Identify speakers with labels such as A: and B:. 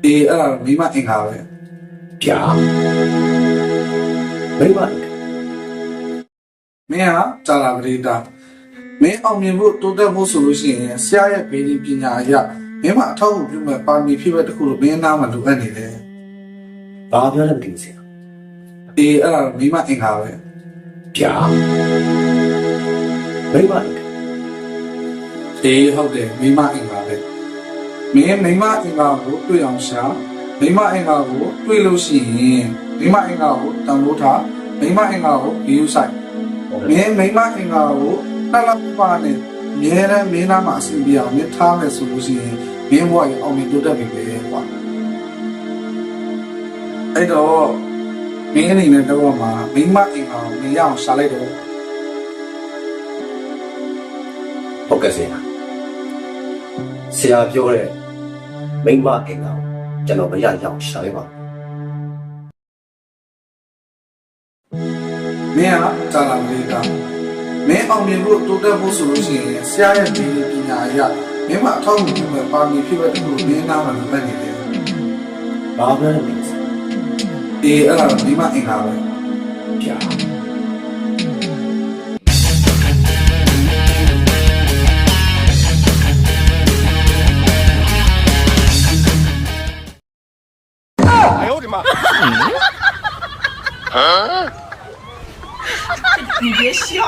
A: အေးအဲ့ဒါမိမအင်္ဂါပဲ
B: ဗျာမိမ
A: မင်းကကြာလာပရိသတ်မင်းအောင်မြင်ဖို့တိုးတက်ဖို့ဆိုလို့ရှိရင်ဆရာရဲ့ဘေးဒီပညာအရမင်းမအထောက်အကူပြုမဲ့ပါမီဖြစ်ပဲတခုလို့မင်းနားမှာလိုအပ်နေတယ်
B: ဘာပြောလဲမသိဘူးဆရာ
A: အေးအဲ့ဒါမိမအင်္ဂါပဲ
B: ဗျာမိမ
A: အေးဟုတ်တယ်မိမအင်္ဂါပဲမင်းမိမအင်္ဂါကိုတွေ့အောင်ရှာမိမအင်္ဂါကိုတွေ့လို့ရှိရင်မိမအင်္ဂါကိုတန်ဖိုးထားမိမအင်္ဂါကို view site မင်းမိမအင်္ဂါကိုတက်လာပါနဲ့မြဲတမ်းမင်းသားမှာအစီအပြေအောင်မင်းထားမယ်ဆိုလို့ရှိရင်မင်းဘဝရဲ့အောင်မြင်တိုးတက်ပြီပဲကွာအဲ့တော့မင်းအနေနဲ့တော့မှာမိမအင်္ဂါကိုမင်းရအောင်ရှာလိုက်တော့
B: ဟုတ်ကဲ့ဆရာဆရာပြောတဲ့မိမအင်္ဂါကိုကျွန်တော်မရရအောင်ရှာလိုက်ပါ
A: မင်းကကြာလာလေးကမင်းအောင်မြင်ဖို့တိုးတက်ဖို့ဆိုလို့ရှိရင်ဆရာရဲ့ဒီပညာအရမင်းမအထောက်အကူပြုမဲ့ပါမီဖြစ်ပဲတခုလို့မင်းနားမှာလိုအပ်နေတယ်
B: ဘာပြောလဲမသိဘူးဆရာ
A: အေးအဲ့ဒါမိမအင်္ဂါပဲ
B: ဗျာ
C: 哎呦我的妈！
D: 你别笑。